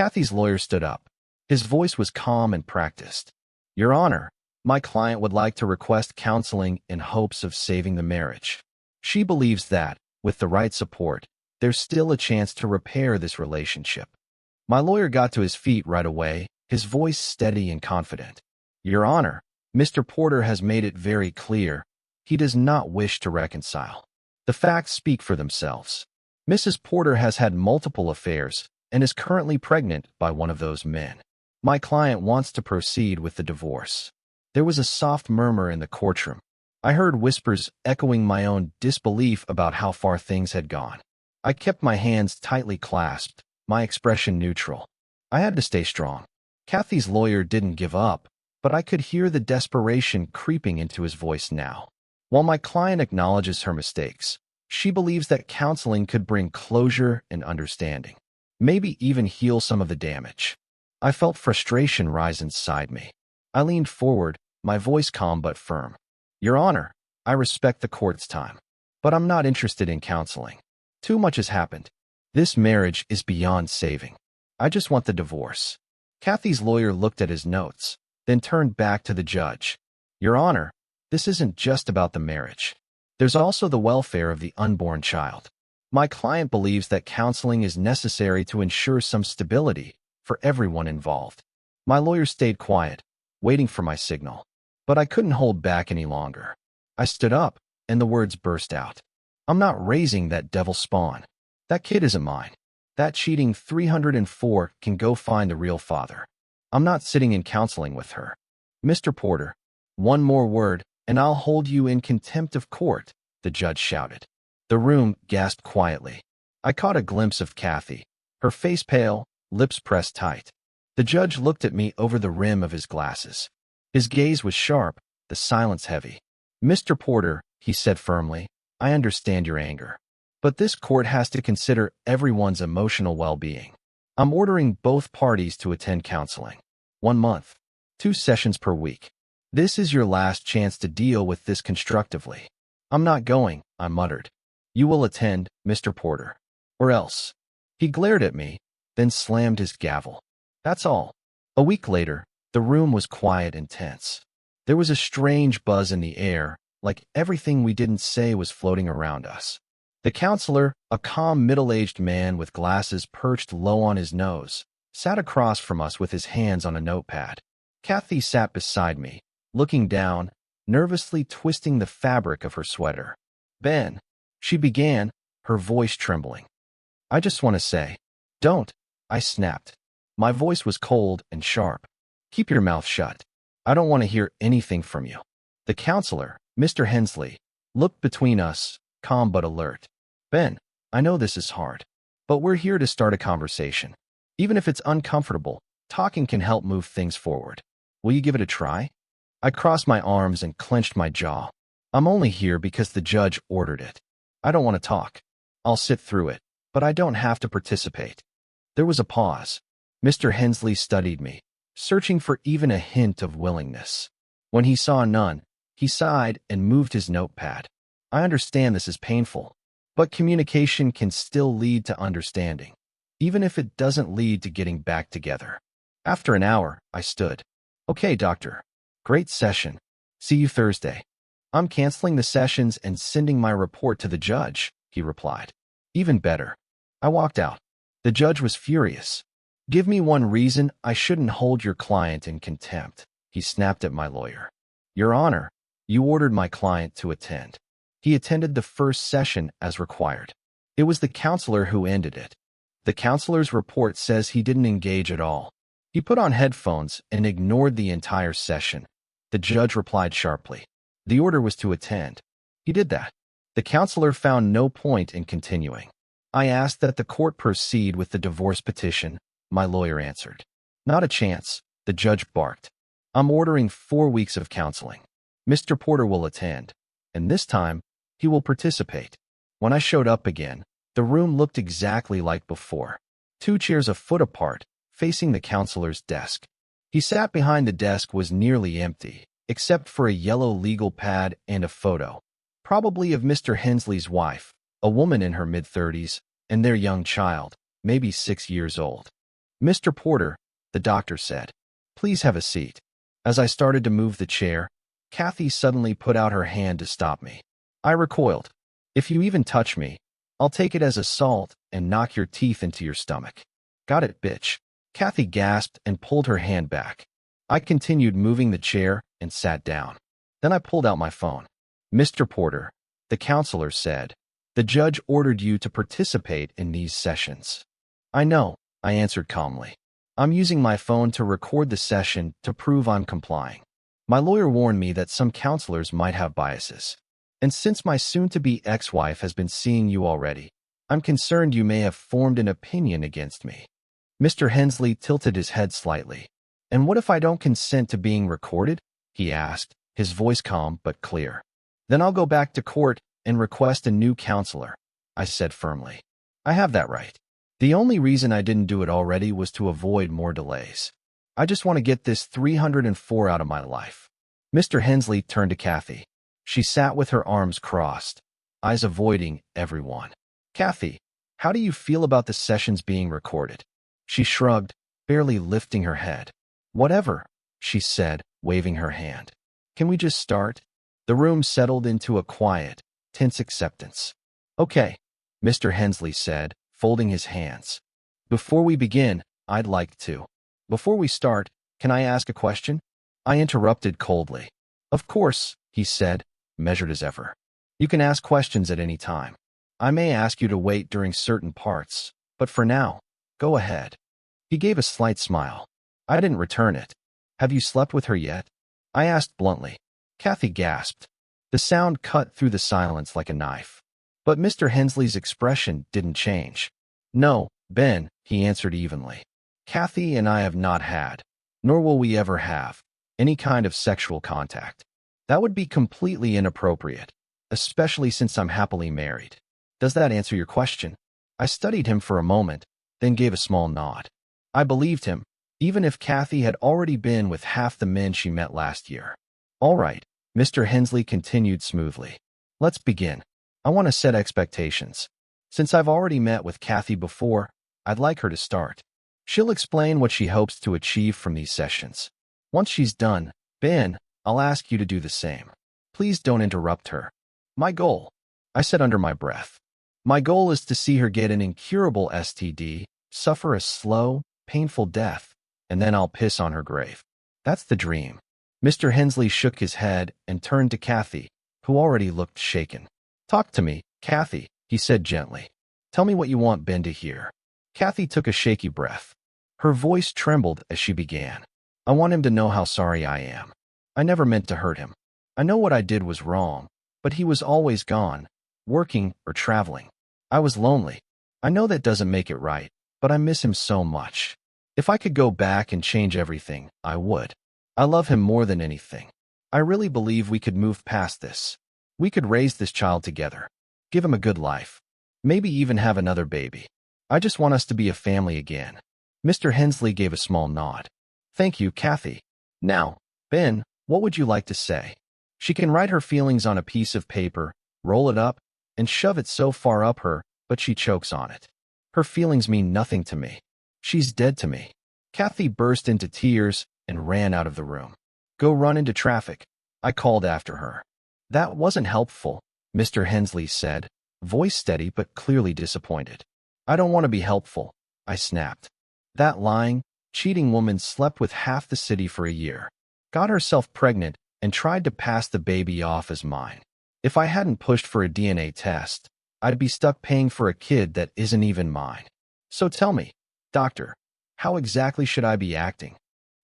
Kathy's lawyer stood up. His voice was calm and practiced. Your Honor, my client would like to request counseling in hopes of saving the marriage. She believes that, with the right support, there's still a chance to repair this relationship. My lawyer got to his feet right away, his voice steady and confident. Your Honor, Mr. Porter has made it very clear he does not wish to reconcile. The facts speak for themselves. Mrs. Porter has had multiple affairs and is currently pregnant by one of those men. My client wants to proceed with the divorce. There was a soft murmur in the courtroom. I heard whispers echoing my own disbelief about how far things had gone. I kept my hands tightly clasped, my expression neutral. I had to stay strong. Kathy's lawyer didn't give up, but I could hear the desperation creeping into his voice now. While my client acknowledges her mistakes, she believes that counseling could bring closure and understanding, maybe even heal some of the damage. I felt frustration rise inside me. I leaned forward, my voice calm but firm. Your Honor, I respect the court's time, but I'm not interested in counseling. Too much has happened. This marriage is beyond saving. I just want the divorce. Kathy's lawyer looked at his notes, then turned back to the judge. Your Honor, this isn't just about the marriage. There's also the welfare of the unborn child. My client believes that counseling is necessary to ensure some stability for everyone involved. My lawyer stayed quiet, waiting for my signal. But I couldn't hold back any longer. I stood up, and the words burst out. I'm not raising that devil spawn. That kid isn't mine. That cheating 304 can go find the real father. I'm not sitting in counseling with her. Mr. Porter, one more word, and I'll hold you in contempt of court, the judge shouted. The room gasped quietly. I caught a glimpse of Kathy, her face pale, lips pressed tight. The judge looked at me over the rim of his glasses. His gaze was sharp, the silence heavy. Mr. Porter, he said firmly, I understand your anger. But this court has to consider everyone's emotional well-being. I'm ordering both parties to attend counseling. 1 month, 2 sessions per week. This is your last chance to deal with this constructively. I'm not going, I muttered. You will attend, Mr. Porter. Or else. He glared at me, then slammed his gavel. That's all. A week later, the room was quiet and tense. There was a strange buzz in the air, like everything we didn't say was floating around us. The counselor, a calm middle-aged man with glasses perched low on his nose, sat across from us with his hands on a notepad. Kathy sat beside me, looking down, nervously twisting the fabric of her sweater. Ben, she began, her voice trembling. I just want to say, don't, I snapped. My voice was cold and sharp. Keep your mouth shut. I don't want to hear anything from you. The counselor, Mr. Hensley, looked between us, calm but alert. Ben, I know this is hard, but we're here to start a conversation. Even if it's uncomfortable, talking can help move things forward. Will you give it a try? I crossed my arms and clenched my jaw. I'm only here because the judge ordered it. I don't want to talk. I'll sit through it, but I don't have to participate. There was a pause. Mr. Hensley studied me, searching for even a hint of willingness. When he saw none, he sighed and moved his notepad. I understand this is painful, but communication can still lead to understanding, even if it doesn't lead to getting back together. After an hour, I stood. Okay, doctor. Great session. See you Thursday. I'm canceling the sessions and sending my report to the judge, he replied. Even better. I walked out. The judge was furious. Give me one reason I shouldn't hold your client in contempt, he snapped at my lawyer. Your Honor, you ordered my client to attend. He attended the first session as required. It was the counselor who ended it. The counselor's report says he didn't engage at all. He put on headphones and ignored the entire session. The judge replied sharply. The order was to attend. He did that. The counselor found no point in continuing. I asked that the court proceed with the divorce petition, my lawyer answered. Not a chance, the judge barked. I'm ordering 4 weeks of counseling. Mr. Porter will attend, and this time, he will participate. When I showed up again, the room looked exactly like before. 2 chairs a foot apart, facing the counselor's desk. He sat behind the desk was nearly empty, except for a yellow legal pad and a photo, probably of Mr. Hensley's wife, a woman in her mid-30s, and their young child, maybe 6 years old. Mr. Porter, the doctor said, please have a seat. As I started to move the chair, Kathy suddenly put out her hand to stop me. I recoiled. If you even touch me, I'll take it as assault and knock your teeth into your stomach. Got it, bitch. Kathy gasped and pulled her hand back. I continued moving the chair and sat down. Then I pulled out my phone. Mr. Porter, the counselor said, the judge ordered you to participate in these sessions. I know, I answered calmly. I'm using my phone to record the session to prove I'm complying. My lawyer warned me that some counselors might have biases. And since my soon-to-be ex-wife has been seeing you already, I'm concerned you may have formed an opinion against me. Mr. Hensley tilted his head slightly. And what if I don't consent to being recorded? He asked, his voice calm but clear. Then I'll go back to court and request a new counselor, I said firmly. I have that right. The only reason I didn't do it already was to avoid more delays. I just want to get this 304 out of my life. Mr. Hensley turned to Kathy. She sat with her arms crossed, eyes avoiding everyone. Kathy, how do you feel about the sessions being recorded? She shrugged, barely lifting her head. Whatever, she said, waving her hand. Can we just start? The room settled into a quiet, tense acceptance. Okay, Mr. Hensley said, folding his hands. Before we begin, I'd like to. Before we start, can I ask a question? I interrupted coldly. Of course, he said, measured as ever. You can ask questions at any time. I may ask you to wait during certain parts, but for now, go ahead. He gave a slight smile. I didn't return it. Have you slept with her yet? I asked bluntly. Kathy gasped. The sound cut through the silence like a knife. But Mr. Hensley's expression didn't change. No, Ben, he answered evenly. Kathy and I have not had, nor will we ever have, any kind of sexual contact. That would be completely inappropriate, especially since I'm happily married. Does that answer your question? I studied him for a moment, then gave a small nod. I believed him, even if Kathy had already been with half the men she met last year. All right, Mr. Hensley continued smoothly. Let's begin. I want to set expectations. Since I've already met with Kathy before, I'd like her to start. She'll explain what she hopes to achieve from these sessions. Once she's done, Ben, I'll ask you to do the same. Please don't interrupt her. My goal, I said under my breath. My goal is to see her get an incurable STD, suffer a slow, painful death, and then I'll piss on her grave. That's the dream. Mr. Hensley shook his head and turned to Kathy, who already looked shaken. Talk to me, Kathy, he said gently. Tell me what you want Ben to hear. Kathy took a shaky breath. Her voice trembled as she began. I want him to know how sorry I am. I never meant to hurt him. I know what I did was wrong, but he was always gone, working or traveling. I was lonely. I know that doesn't make it right, but I miss him so much. If I could go back and change everything, I would. I love him more than anything. I really believe we could move past this. We could raise this child together. Give him a good life. Maybe even have another baby. I just want us to be a family again. Mr. Hensley gave a small nod. Thank you, Kathy. Now, Ben, what would you like to say? She can write her feelings on a piece of paper, roll it up, and shove it so far up her, but she chokes on it. Her feelings mean nothing to me. She's dead to me. Kathy burst into tears and ran out of the room. Go run into traffic, I called after her. That wasn't helpful, Mr. Hensley said, voice steady but clearly disappointed. I don't want to be helpful, I snapped. That lying, cheating woman slept with half the city for a year, got herself pregnant, and tried to pass the baby off as mine. If I hadn't pushed for a DNA test, I'd be stuck paying for a kid that isn't even mine. So tell me, doctor, how exactly should I be acting?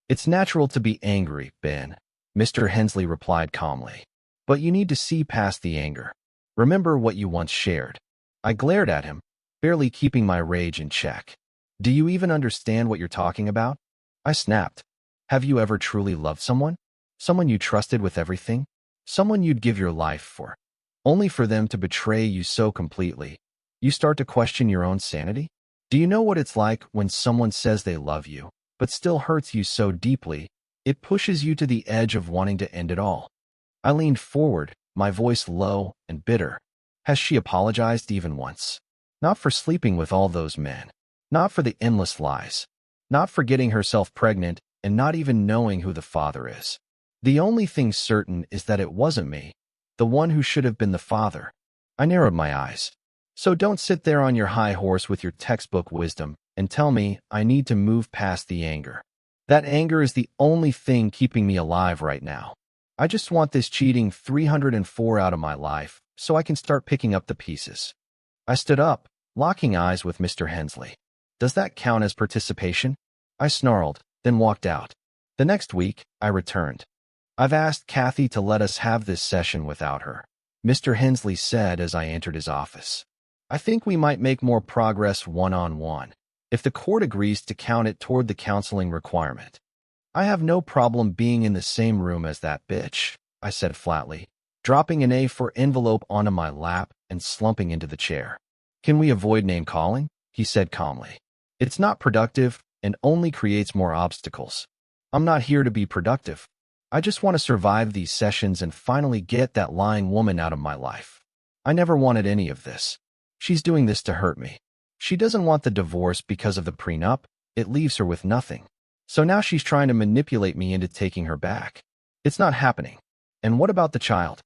It's natural to be angry, Ben, Mr. Hensley replied calmly. But you need to see past the anger. Remember what you once shared. I glared at him, barely keeping my rage in check. Do you even understand what you're talking about? I snapped. Have you ever truly loved someone? Someone you trusted with everything? Someone you'd give your life for? Only for them to betray you so completely, you start to question your own sanity? Do you know what it's like when someone says they love you, but still hurts you so deeply, it pushes you to the edge of wanting to end it all? I leaned forward, my voice low and bitter. Has she apologized even once? Not for sleeping with all those men. Not for the endless lies. not forgetting herself pregnant and not even knowing who the father is. The only thing certain is that it wasn't me, the one who should have been the father. I narrowed my eyes. So don't sit there on your high horse with your textbook wisdom and tell me I need to move past the anger. That anger is the only thing keeping me alive right now. I just want this cheating 304 out of my life so I can start picking up the pieces. I stood up, locking eyes with Mr. Hensley. Does that count as participation? I snarled, then walked out. The next week, I returned. I've asked Kathy to let us have this session without her, Mr. Hensley said as I entered his office. I think we might make more progress one-on-one, if the court agrees to count it toward the counseling requirement. I have no problem being in the same room as that bitch, I said flatly, dropping an A4 envelope onto my lap and slumping into the chair. Can we avoid name-calling? He said calmly. It's not productive and only creates more obstacles. I'm not here to be productive. I just want to survive these sessions and finally get that lying woman out of my life. I never wanted any of this. She's doing this to hurt me. She doesn't want the divorce because of the prenup. It leaves her with nothing. So now she's trying to manipulate me into taking her back. It's not happening. And what about the child?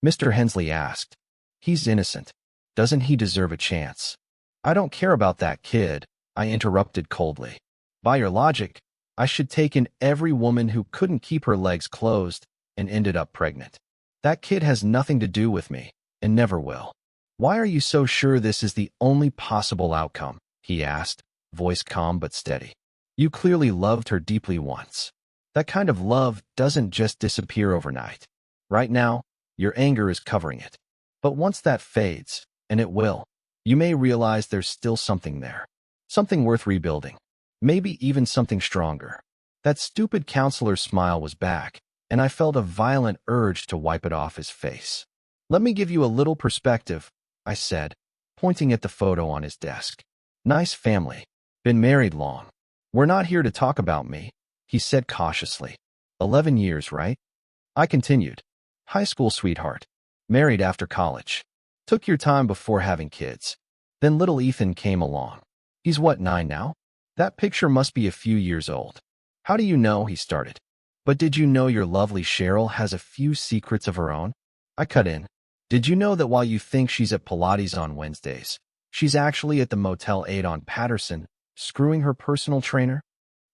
Mr. Hensley asked. He's innocent. Doesn't he deserve a chance? I don't care about that kid, I interrupted coldly. By your logic, I should take in every woman who couldn't keep her legs closed and ended up pregnant. That kid has nothing to do with me, and never will. Why are you so sure this is the only possible outcome? He asked, voice calm but steady. You clearly loved her deeply once. That kind of love doesn't just disappear overnight. Right now, your anger is covering it. But once that fades, and it will, you may realize there's still something there. Something worth rebuilding. Maybe even something stronger. That stupid counselor's smile was back, and I felt a violent urge to wipe it off his face. Let me give you a little perspective, I said, pointing at the photo on his desk. Nice family. Been married long. We're not here to talk about me, he said cautiously. 11 years, right? I continued. High school sweetheart. Married after college. Took your time before having kids. Then little Ethan came along. He's what, 9 now? That picture must be a few years old. How do you know? He started. But did you know your lovely Cheryl has a few secrets of her own? I cut in. Did you know that while you think she's at Pilates on Wednesdays, she's actually at the Motel 8 on Patterson, screwing her personal trainer?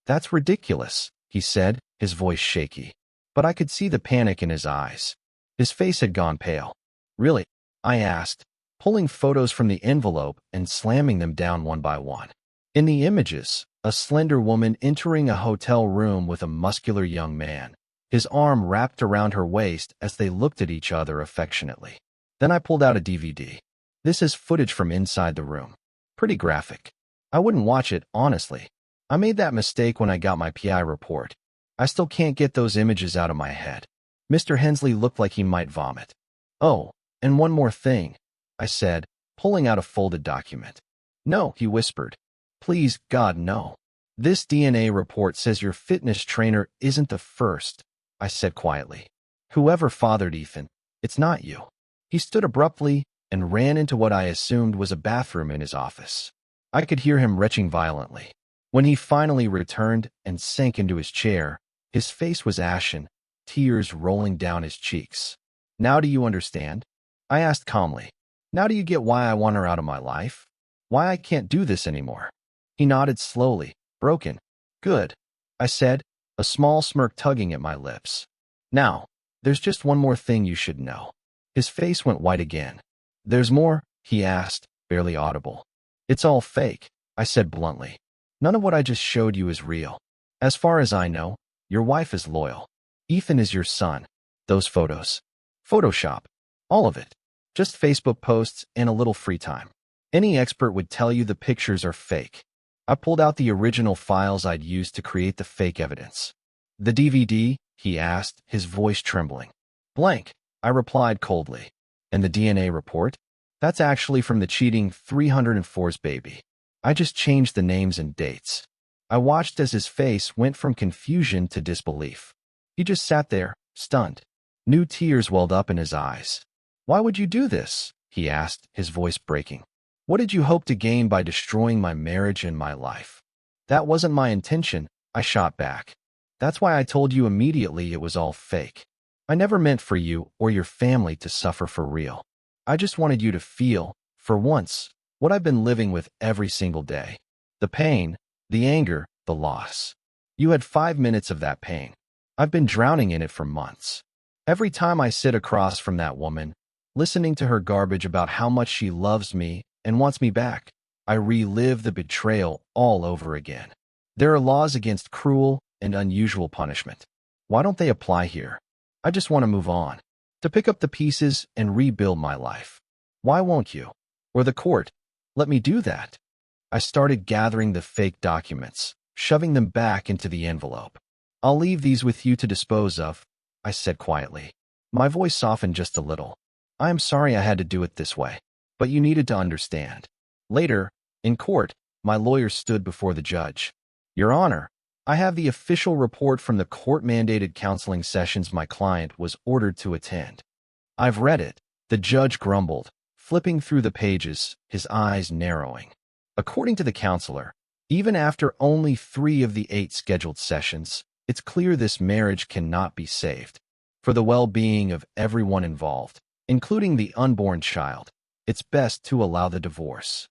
That's ridiculous, he said, his voice shaky. But I could see the panic in his eyes. His face had gone pale. Really? I asked, pulling photos from the envelope and slamming them down one by one. In the images, a slender woman entering a hotel room with a muscular young man, his arm wrapped around her waist as they looked at each other affectionately. Then I pulled out a DVD. This is footage from inside the room. Pretty graphic. I wouldn't watch it, honestly. I made that mistake when I got my PI report. I still can't get those images out of my head. Mr. Hensley looked like he might vomit. Oh, and one more thing, I said, pulling out a folded document. No, he whispered. Please, God, no. This DNA report says your fitness trainer isn't the first, I said quietly. Whoever fathered Ethan, it's not you. He stood abruptly and ran into what I assumed was a bathroom in his office. I could hear him retching violently. When he finally returned and sank into his chair, his face was ashen, tears rolling down his cheeks. Now do you understand? I asked calmly. Now do you get why I want her out of my life? Why I can't do this anymore? He nodded slowly, broken. Good, I said, a small smirk tugging at my lips. Now, there's just one more thing you should know. His face went white again. There's more? He asked, barely audible. It's all fake, I said bluntly. None of what I just showed you is real. As far as I know, your wife is loyal. Ethan is your son. Those photos. Photoshop. All of it. Just Facebook posts and a little free time. Any expert would tell you the pictures are fake. I pulled out the original files I'd used to create the fake evidence. The DVD? He asked, his voice trembling. Blank, I replied coldly. And the DNA report? That's actually from the cheating 304's baby. I just changed the names and dates. I watched as his face went from confusion to disbelief. He just sat there, stunned. New tears welled up in his eyes. Why would you do this? He asked, his voice breaking. What did you hope to gain by destroying my marriage and my life? That wasn't my intention, I shot back. That's why I told you immediately it was all fake. I never meant for you or your family to suffer for real. I just wanted you to feel, for once, what I've been living with every single day. The pain, the anger, the loss. You had 5 minutes of that pain. I've been drowning in it for months. Every time I sit across from that woman, listening to her garbage about how much she loves me and wants me back, I relive the betrayal all over again. There are laws against cruel and unusual punishment. Why don't they apply here? I just want to move on, to pick up the pieces and rebuild my life. Why won't you? Or the court, let me do that? I started gathering the fake documents, shoving them back into the envelope. I'll leave these with you to dispose of, I said quietly. My voice softened just a little. I am sorry I had to do it this way, but you needed to understand. Later, in court, my lawyer stood before the judge. Your Honor, I have the official report from the court-mandated counseling sessions my client was ordered to attend. I've read it, the judge grumbled, flipping through the pages, his eyes narrowing. According to the counselor, even after only 3 of the 8 scheduled sessions, it's clear this marriage cannot be saved. For the well-being of everyone involved, including the unborn child, it's best to allow the divorce.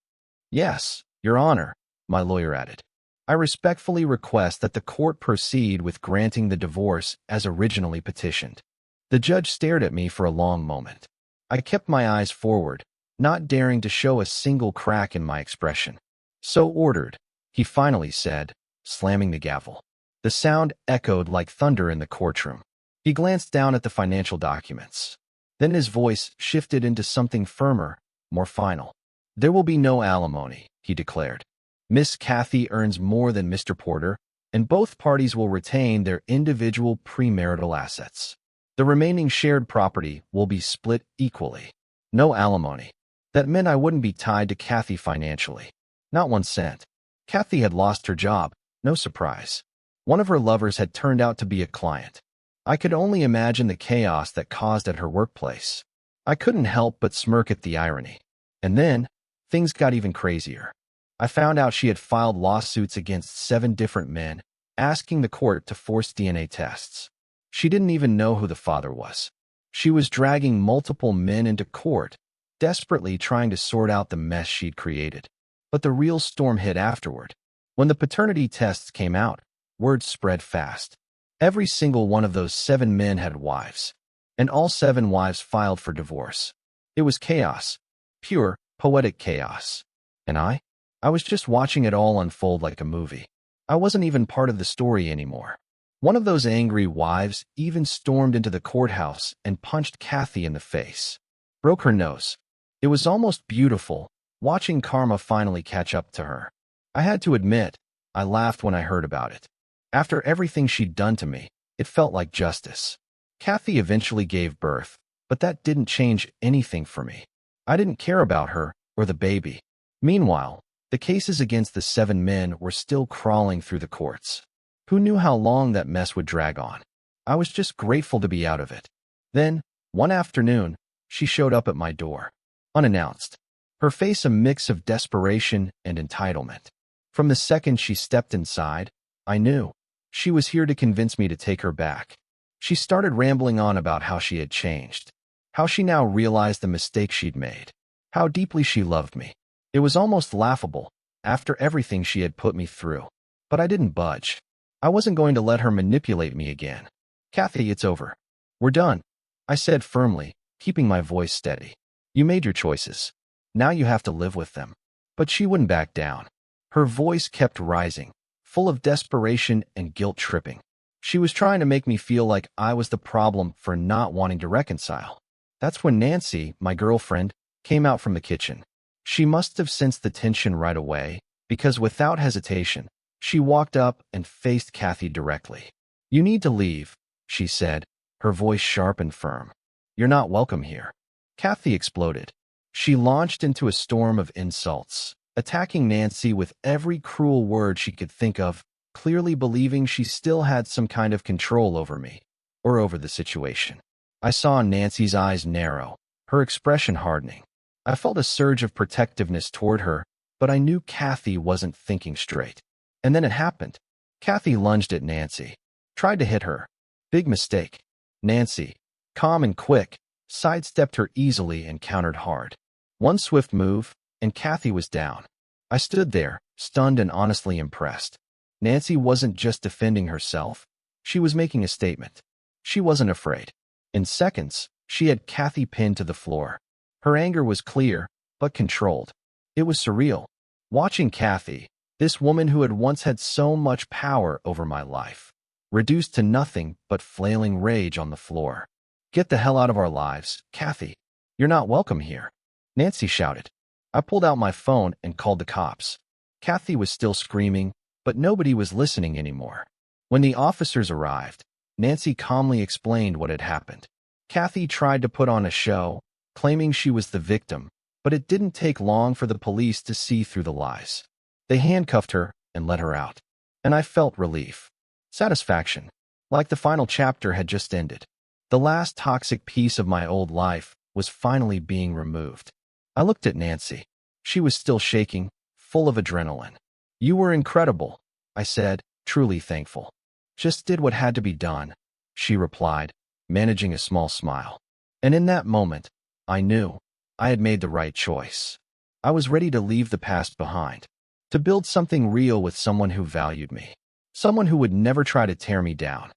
Yes, Your Honor, my lawyer added. I respectfully request that the court proceed with granting the divorce as originally petitioned. The judge stared at me for a long moment. I kept my eyes forward, not daring to show a single crack in my expression. So ordered, he finally said, slamming the gavel. The sound echoed like thunder in the courtroom. He glanced down at the financial documents. Then his voice shifted into something firmer, more final. There will be no alimony, he declared. Miss Kathy earns more than Mr. Porter, and both parties will retain their individual premarital assets. The remaining shared property will be split equally. No alimony. That meant I wouldn't be tied to Kathy financially. Not 1 cent. Kathy had lost her job, no surprise. One of her lovers had turned out to be a client. I could only imagine the chaos that caused at her workplace. I couldn't help but smirk at the irony. And then, things got even crazier. I found out she had filed lawsuits against 7 different men, asking the court to force DNA tests. She didn't even know who the father was. She was dragging multiple men into court, desperately trying to sort out the mess she'd created. But the real storm hit afterward. When the paternity tests came out, word spread fast. Every single one of those 7 men had wives, and all 7 wives filed for divorce. It was chaos, pure, poetic chaos. And I was just watching it all unfold like a movie. I wasn't even part of the story anymore. One of those angry wives even stormed into the courthouse and punched Kathy in the face. Broke her nose. It was almost beautiful, watching karma finally catch up to her. I had to admit, I laughed when I heard about it. After everything she'd done to me, it felt like justice. Kathy eventually gave birth, but that didn't change anything for me. I didn't care about her or the baby. Meanwhile, the cases against the 7 men were still crawling through the courts. Who knew how long that mess would drag on? I was just grateful to be out of it. Then, one afternoon, she showed up at my door, unannounced, her face a mix of desperation and entitlement. From the second she stepped inside, I knew she was here to convince me to take her back. She started rambling on about how she had changed, how she now realized the mistake she'd made, how deeply she loved me. It was almost laughable, after everything she had put me through. But I didn't budge. I wasn't going to let her manipulate me again. Kathy, it's over. We're done, I said firmly, keeping my voice steady. You made your choices. Now you have to live with them. But she wouldn't back down. Her voice kept rising, full of desperation and guilt-tripping. She was trying to make me feel like I was the problem for not wanting to reconcile. That's when Nancy, my girlfriend, came out from the kitchen. She must have sensed the tension right away, because without hesitation, she walked up and faced Kathy directly. You need to leave, she said, her voice sharp and firm. You're not welcome here. Kathy exploded. She launched into a storm of insults, attacking Nancy with every cruel word she could think of, clearly believing she still had some kind of control over me, or over the situation. I saw Nancy's eyes narrow, her expression hardening. I felt a surge of protectiveness toward her, but I knew Kathy wasn't thinking straight. And then it happened. Kathy lunged at Nancy, tried to hit her. Big mistake. Nancy, calm and quick, sidestepped her easily and countered hard. One swift move, and Kathy was down. I stood there, stunned and honestly impressed. Nancy wasn't just defending herself. She was making a statement. She wasn't afraid. In seconds, she had Kathy pinned to the floor. Her anger was clear, but controlled. It was surreal. Watching Kathy, this woman who had once had so much power over my life, reduced to nothing but flailing rage on the floor. "Get the hell out of our lives, Kathy. You're not welcome here," Nancy shouted. I pulled out my phone and called the cops. Kathy was still screaming, but nobody was listening anymore. When the officers arrived, Nancy calmly explained what had happened. Kathy tried to put on a show, claiming she was the victim, but it didn't take long for the police to see through the lies. They handcuffed her and let her out. And I felt relief. Satisfaction. Like the final chapter had just ended. The last toxic piece of my old life was finally being removed. I looked at Nancy. She was still shaking, full of adrenaline. "You were incredible," I said, truly thankful. "Just did what had to be done," she replied, managing a small smile. And in that moment, I knew I had made the right choice. I was ready to leave the past behind, to build something real with someone who valued me, someone who would never try to tear me down.